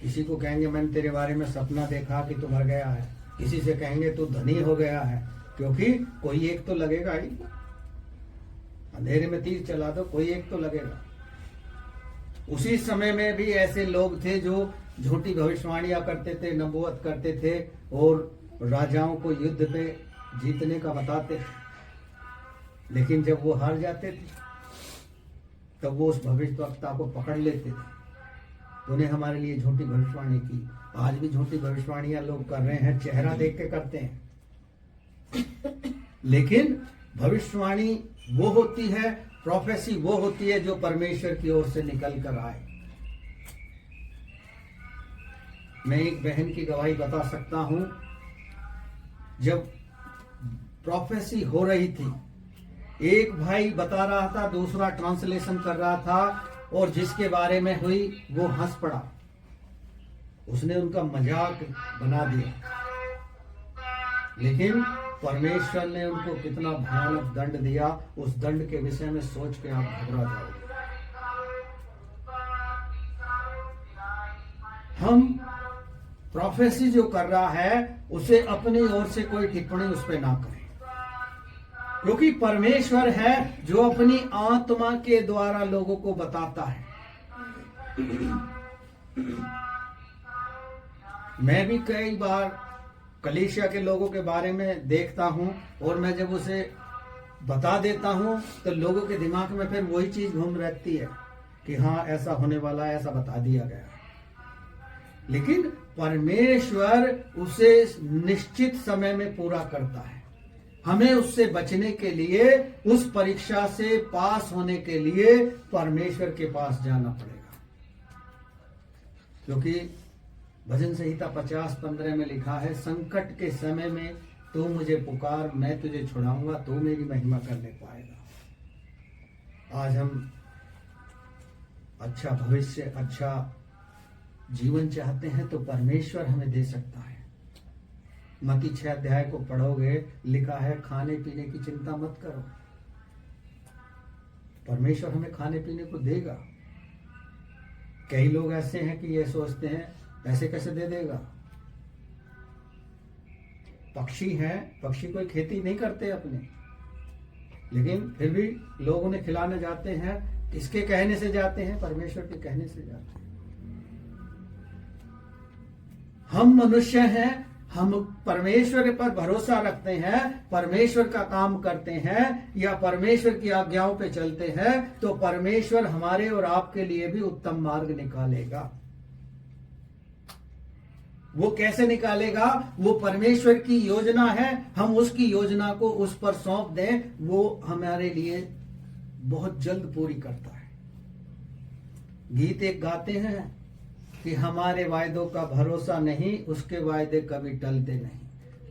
किसी को कहेंगे मैंने तेरे बारे में सपना देखा कि तू मर गया है, किसी से कहेंगे तू धनी हो गया है, क्योंकि कोई एक तो लगेगा ही। अंधेरे में तीर चला दो, कोई एक तो लगेगा। उसी समय में भी ऐसे लोग थे जो झूठी भविष्यवाणियां करते थे, नबूवत करते थे और राजाओं को युद्ध पे जीतने का बताते थे, लेकिन जब वो हार जाते थे तब वो उस भविष्यवक्ता को पकड़ लेते थे। उन्हें हमारे लिए झूठी भविष्यवाणी की। आज भी झूठी भविष्यवाणियां लोग कर रहे हैं, चेहरा देख के करते हैं। लेकिन भविष्यवाणी वो होती है, प्रोफेसी वो होती है जो परमेश्वर की ओर से निकल कर आए। मैं एक बहन की गवाही बता सकता हूं। जब प्रोफेसी हो रही थी, एक भाई बता रहा था, दूसरा ट्रांसलेशन कर रहा था, और जिसके बारे में हुई वो हंस पड़ा। उसने उनका मजाक बना दिया, लेकिन परमेश्वर ने उनको कितना भयानक दंड दिया, उस दंड के विषय में सोच के आप घबरा जाओगे। हम प्रोफेसी जो कर रहा है उसे अपनी ओर से कोई टिप्पणी उस पर ना करें, क्योंकि परमेश्वर है जो अपनी आत्मा के द्वारा लोगों को बताता है। मैं भी कई बार कलीसिया के लोगों के बारे में देखता हूं, और मैं जब उसे बता देता हूं तो लोगों के दिमाग में फिर वही चीज घूम रहती है कि हाँ ऐसा होने वाला है, ऐसा बता दिया गया। लेकिन परमेश्वर उसे निश्चित समय में पूरा करता है। हमें उससे बचने के लिए, उस परीक्षा से पास होने के लिए परमेश्वर के पास जाना पड़ेगा, क्योंकि भजन संहिता 50:15 में लिखा है, संकट के समय में तू मुझे पुकार, मैं तुझे छुड़ाऊंगा, तू मेरी महिमा करने पाएगा। आज हम अच्छा भविष्य, अच्छा जीवन चाहते हैं तो परमेश्वर हमें दे सकता है। मत्ती 6 अध्याय को पढ़ोगे, लिखा है खाने पीने की चिंता मत करो, परमेश्वर हमें खाने पीने को देगा। कई लोग ऐसे हैं कि ये सोचते हैं पैसे कैसे दे देगा। पक्षी हैं, पक्षी कोई खेती नहीं करते अपने, लेकिन फिर भी लोग उन्हें खिलाने जाते हैं। किसके कहने से जाते हैं? परमेश्वर के कहने से जाते हैं। हम मनुष्य हैं, हम परमेश्वर पर भरोसा रखते हैं, परमेश्वर का काम करते हैं या परमेश्वर की आज्ञाओं पे चलते हैं, तो परमेश्वर हमारे और आपके लिए भी उत्तम मार्ग निकालेगा। वो कैसे निकालेगा? वो परमेश्वर की योजना है, हम उसकी योजना को उस पर सौंप दें, वो हमारे लिए बहुत जल्द पूरी करता है। गीत एक गाते हैं कि हमारे वायदों का भरोसा नहीं, उसके वायदे कभी टलते नहीं।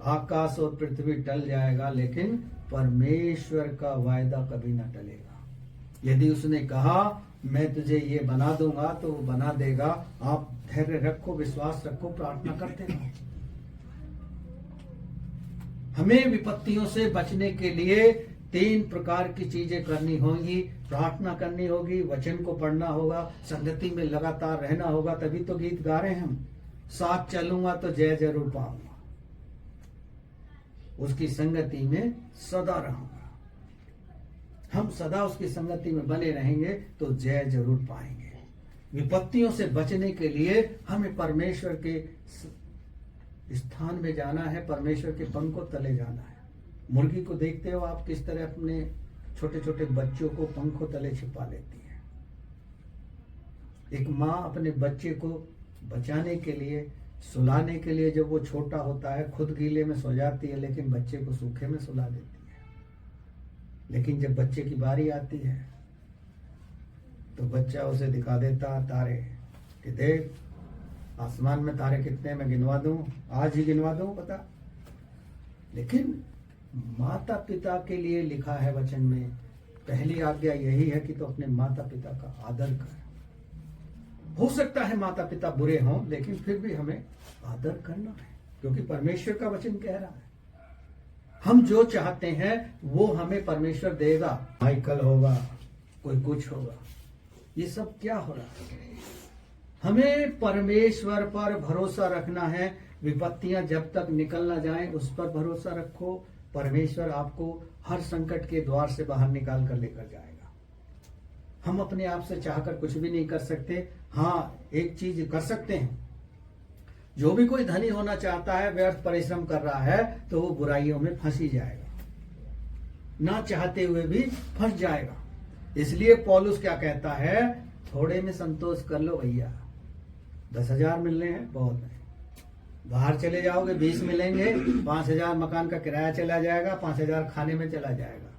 आकाश और पृथ्वी टल जाएगा, लेकिन परमेश्वर का वायदा कभी ना टलेगा। यदि उसने कहा मैं तुझे ये बना दूंगा तो वो बना देगा। आप धैर्य रखो, विश्वास रखो, प्रार्थना करते रहो। हमें विपत्तियों से बचने के लिए 3 प्रकार की चीजें करनी होंगी। प्रार्थना करनी होगी, वचन को पढ़ना होगा, संगति में लगातार रहना होगा। तभी तो गीत गा रहे हैं हम, साथ चलूंगा तो जय जरूर पाऊंगा, उसकी संगति में सदा रहूंगा। हम सदा उसकी संगति में बने रहेंगे तो जय जरूर पाएंगे। विपत्तियों से बचने के लिए हमें परमेश्वर के स्थान में जाना है, परमेश्वर के पंखों तले जाना है। मुर्गी को देखते हो आप किस तरह अपने छोटे छोटे बच्चों को पंखों तले छिपा लेती है। एक माँ अपने बच्चे को बचाने के लिए, सुलाने के लिए, जब वो छोटा होता है खुद गीले में सो जाती है, लेकिन बच्चे को सूखे में सुला देती है। लेकिन जब बच्चे की बारी आती है तो बच्चा उसे दिखा देता तारे कि देख आसमान में तारे कितने, मैं गिनवा दूं, आज ही गिनवा दूं, पता। लेकिन माता पिता के लिए लिखा है वचन में, पहली आज्ञा यही है कि तो अपने माता पिता का आदर कर। हो सकता है माता पिता बुरे हों, लेकिन फिर भी हमें आदर करना है, क्योंकि परमेश्वर का वचन कह रहा है हम जो चाहते हैं वो हमें परमेश्वर देगा। साइकिल होगा, कोई कुछ होगा, ये सब क्या हो रहा है? हमें परमेश्वर पर भरोसा रखना है। विपत्तियां जब तक निकल ना जाएं उस पर भरोसा रखो। परमेश्वर आपको हर संकट के द्वार से बाहर निकाल कर लेकर जाएगा। हम अपने आप से चाहकर कुछ भी नहीं कर सकते। हाँ, एक चीज कर सकते हैं, जो भी कोई धनी होना चाहता है, व्यर्थ परिश्रम कर रहा है, तो वो बुराइयों में फंस ही जाएगा, ना चाहते हुए भी फंस जाएगा। इसलिए पौलुस क्या कहता है, थोड़े में संतोष कर लो भैया। 10,000 मिल रहे हैं, बहुत है। बाहर चले जाओगे 20 मिलेंगे, 5,000 मकान का किराया चला जाएगा, 5,000 खाने में चला जाएगा।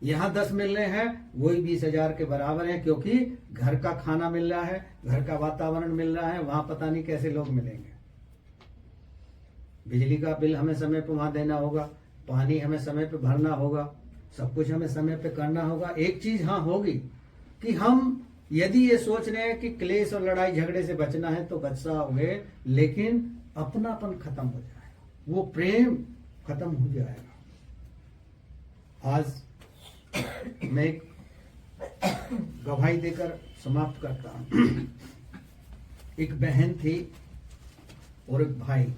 यहाँ 10 मिल रहे हैं, वही 20,000 के बराबर है, क्योंकि घर का खाना मिल रहा है, घर का वातावरण मिल रहा है। वहां पता नहीं कैसे लोग मिलेंगे। बिजली का बिल हमें समय पर वहां देना होगा, पानी हमें समय पर भरना होगा, सब कुछ हमें समय पे करना होगा। एक चीज हाँ होगी कि हम यदि ये सोच रहे हैं कि क्लेश और लड़ाई झगड़े से बचना है तो बच जाओगे, लेकिन अपनापन खत्म हो जाएगा, वो प्रेम खत्म हो जाएगा। आज मैं एक गवाही देकर समाप्त करता हूं। एक बहन थी और एक भाई,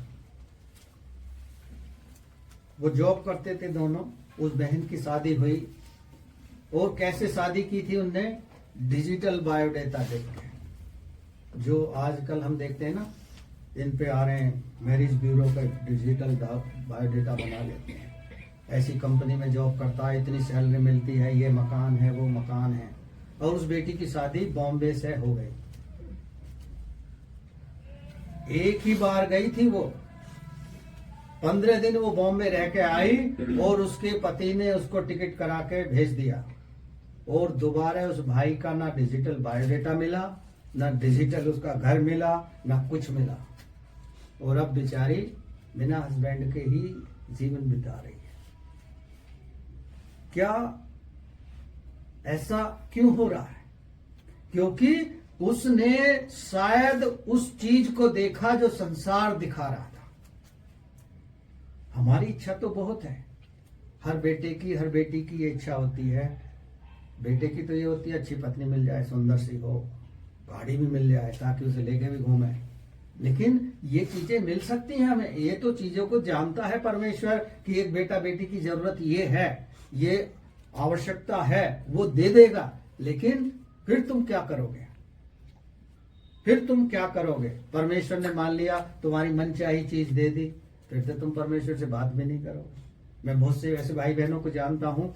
वो जॉब करते थे दोनों। उस बहन की शादी हुई, और कैसे शादी की थी उनने, डिजिटल बायोडेटा देख के। जो आजकल हम देखते हैं ना, इन पे आ रहे हैं, मैरिज ब्यूरो का डिजिटल बायोडेटा बना लेते हैं। ऐसी कंपनी में जॉब करता है, इतनी सैलरी मिलती है, ये मकान है, वो मकान है। और उस बेटी की शादी बॉम्बे से हो गई। एक ही बार गई थी वो, 15 दिन वो बॉम्बे रह के आई, और उसके पति ने उसको टिकट करा के भेज दिया। और दोबारा उस भाई का ना डिजिटल बायोडेटा मिला, ना डिजिटल उसका घर मिला, ना कुछ मिला। और अब बेचारी बिना हस्बैंड के ही जीवन बिता रही है। क्या ऐसा क्यों हो रहा है? क्योंकि उसने शायद उस चीज को देखा जो संसार दिखा रहा था। हमारी इच्छा तो बहुत है, हर बेटे की, हर बेटी की ये इच्छा होती है। बेटे की तो ये होती है अच्छी पत्नी मिल जाए, सुंदर सी हो, गाड़ी भी मिल जाए ताकि उसे लेके भी घूमे। लेकिन ये चीजें मिल सकती हैं हमें, ये तो चीजों को जानता है परमेश्वर कि एक बेटा बेटी की जरूरत ये है, ये आवश्यकता है, वो दे देगा। लेकिन फिर तुम क्या करोगे? फिर तुम क्या करोगे? परमेश्वर ने मान लिया तुम्हारी मनचाही चीज दे दी, फिर तो तुम परमेश्वर से बात भी नहीं करोगे। मैं बहुत से ऐसे भाई बहनों को जानता हूं,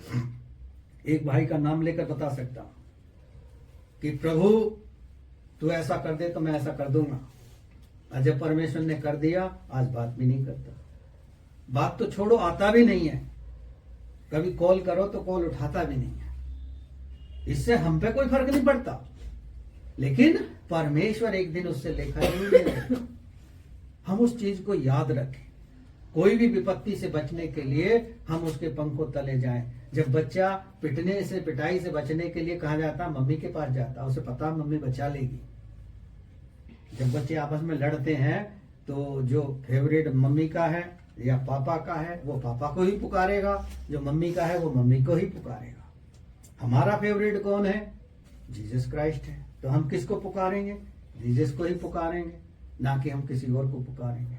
एक भाई का नाम लेकर बता सकता हूं कि प्रभु तू ऐसा कर दे तो मैं ऐसा कर दूंगा। और जब परमेश्वर ने कर दिया, आज बात भी नहीं करता। बात तो छोड़ो, आता भी नहीं है। कभी कॉल करो तो कॉल उठाता भी नहीं है। इससे हम पे कोई फर्क नहीं पड़ता, लेकिन परमेश्वर एक दिन उससे लेखा नहीं लेगा। हम उस चीज को याद रखें। कोई भी विपत्ति से बचने के लिए हम उसके पंखों तले जाएं। जब बच्चा पिटने से, पिटाई से बचने के लिए कहा जाता, मम्मी के पास जाता, उसे पता मम्मी बचा लेगी। जब बच्चे आपस में लड़ते हैं तो जो फेवरेट मम्मी का है या पापा का है वो पापा को ही पुकारेगा, जो मम्मी का है वो मम्मी को ही पुकारेगा। हमारा फेवरेट कौन है? जीसस क्राइस्ट है। तो हम किसको पुकारेंगे? जीसस को ही पुकारेंगे, ना कि हम किसी और को पुकारेंगे।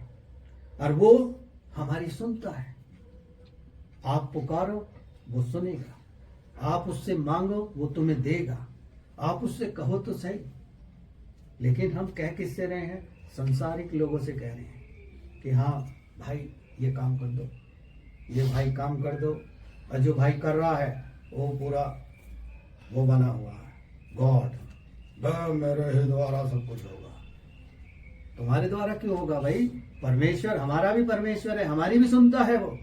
और वो हमारी सुनता है। आप पुकारो वो सुनेगा, आप उससे मांगो वो तुम्हें देगा, आप उससे कहो तो सही। लेकिन हम कह किससे रहे हैं? संसारिक लोगों से कह रहे हैं कि हाँ भाई ये काम कर दो, ये भाई काम कर दो। और जो भाई कर रहा है वो पूरा वो बना हुआ है, गॉड, मेरे ही द्वारा सब कुछ होगा। तुम्हारे द्वारा क्यों होगा भाई? परमेश्वर, हमारा भी परमेश्वर है, हमारी भी सुनता है वो।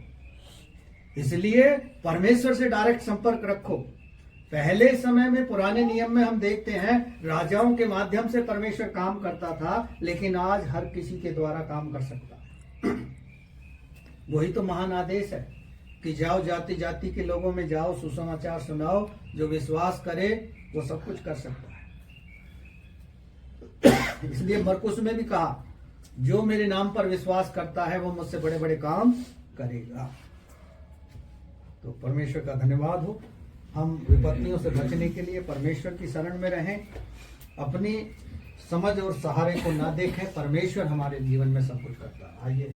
इसलिए परमेश्वर से डायरेक्ट संपर्क रखो। पहले समय में, पुराने नियम में हम देखते हैं राजाओं के माध्यम से परमेश्वर काम करता था, लेकिन आज हर किसी के द्वारा काम कर सकता है। वही तो महान आदेश है कि जाओ, जाति जाति के लोगों में जाओ, सुसमाचार सुनाओ। जो विश्वास करे वो सब कुछ कर सकता है। इसलिए मरकुस में भी कहा, जो मेरे नाम पर विश्वास करता है वो मुझसे बड़े बड़े काम करेगा। तो परमेश्वर का धन्यवाद हो। हम विपत्तियों से बचने के लिए परमेश्वर की शरण में रहें, अपनी समझ और सहारे को ना देखें। परमेश्वर हमारे जीवन में सब कुछ करता है। आइए